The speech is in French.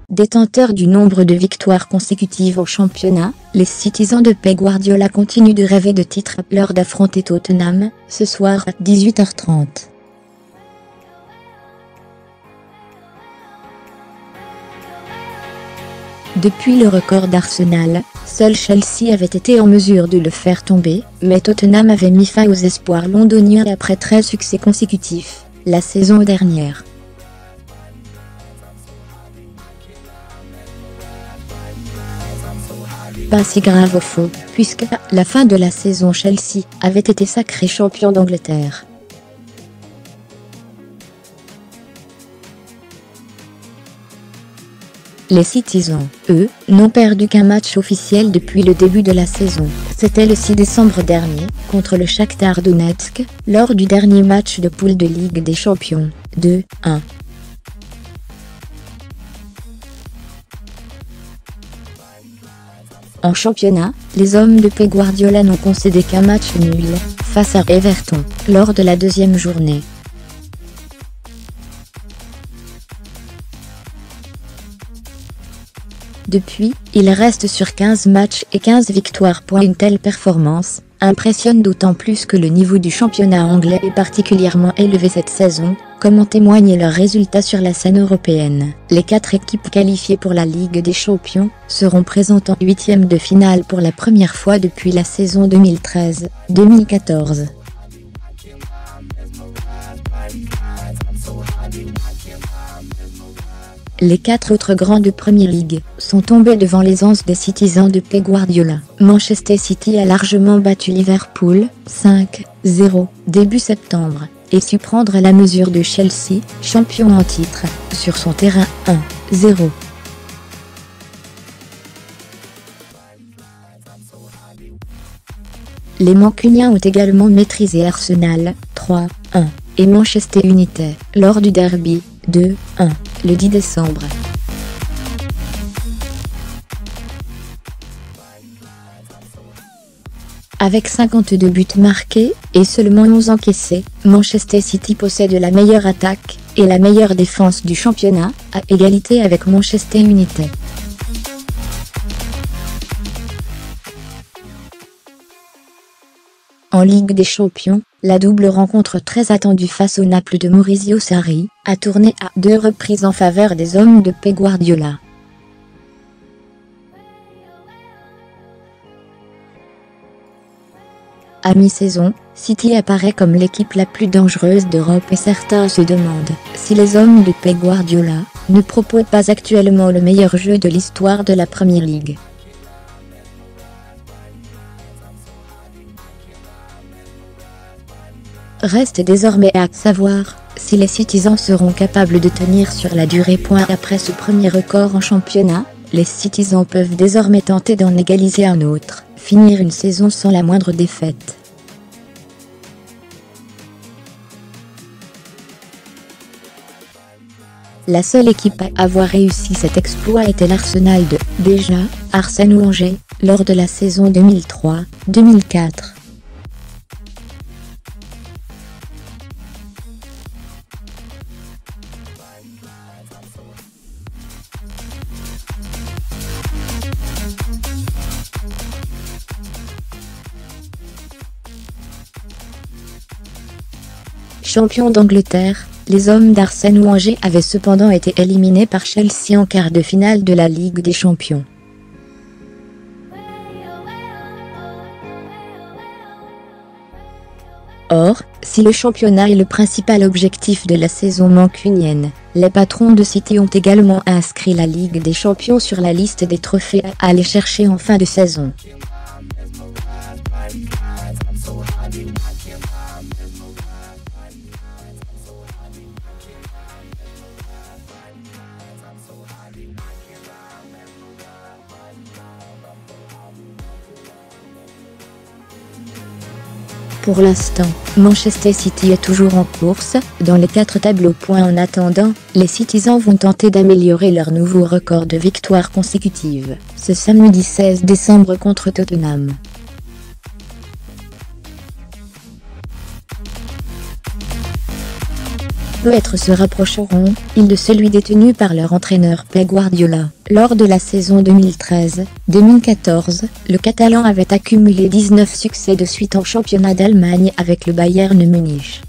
Détenteurs du nombre de victoires consécutives au championnat, les Citizens de Pep Guardiola continuent de rêver de titre à l'heure d'affronter Tottenham, ce soir à 18h30. Depuis le record d'Arsenal, seul Chelsea avait été en mesure de le faire tomber, mais Tottenham avait mis fin aux espoirs londoniens après 13 succès consécutifs, la saison dernière. Pas si grave au fond, puisque, à la fin de la saison, Chelsea avait été sacré champion d'Angleterre. Les Citizens, eux, n'ont perdu qu'un match officiel depuis le début de la saison. C'était le 6 décembre dernier, contre le Shakhtar Donetsk, lors du dernier match de poule de Ligue des Champions, 2-1. En championnat, les hommes de Pep Guardiola n'ont concédé qu'un match nul, face à Everton, lors de la deuxième journée. Depuis, il reste sur 15 matchs et 15 victoires. Une telle performance impressionne d'autant plus que le niveau du championnat anglais est particulièrement élevé cette saison, comme en témoignent leurs résultats sur la scène européenne. Les 4 équipes qualifiées pour la Ligue des Champions seront présentes en huitième de finale pour la première fois depuis la saison 2013-2014. Les 4 autres grands de Premier League sont tombés devant l'aisance des Citizens de Pep Guardiola. Manchester City a largement battu Liverpool, 5-0, début septembre, et su prendre la mesure de Chelsea, champion en titre, sur son terrain, 1-0. Les Mancuniens ont également maîtrisé Arsenal, 3-1, et Manchester United, lors du derby, 2-1, le 10 décembre. Avec 52 buts marqués, et seulement 11 encaissés, Manchester City possède la meilleure attaque, et la meilleure défense du championnat, à égalité avec Manchester United. En Ligue des Champions, la double rencontre très attendue face au Naples de Maurizio Sarri a tourné à 2 reprises en faveur des hommes de Pep Guardiola. À mi-saison, City apparaît comme l'équipe la plus dangereuse d'Europe et certains se demandent si les hommes de Pep Guardiola ne proposent pas actuellement le meilleur jeu de l'histoire de la Premier League. Reste désormais à savoir si les Citizens seront capables de tenir sur la durée. Après ce premier record en championnat, les Citizens peuvent désormais tenter d'en égaliser un autre, finir une saison sans la moindre défaite. La seule équipe à avoir réussi cet exploit était l'Arsenal de, déjà, Arsène Wenger, lors de la saison 2003-2004. Champions d'Angleterre, les hommes d'Arsène Wenger avaient cependant été éliminés par Chelsea en quart de finale de la Ligue des Champions. Or, si le championnat est le principal objectif de la saison mancunienne, les patrons de City ont également inscrit la Ligue des Champions sur la liste des trophées à aller chercher en fin de saison. Pour l'instant, Manchester City est toujours en course, dans les 4 tableaux points. En attendant, les Citizens vont tenter d'améliorer leur nouveau record de victoires consécutives, ce samedi 16 décembre contre Tottenham. Peut-être se rapprocheront-ils de celui détenu par leur entraîneur Pep Guardiola. Lors de la saison 2013-2014, le Catalan avait accumulé 19 succès de suite en championnat d'Allemagne avec le Bayern Munich.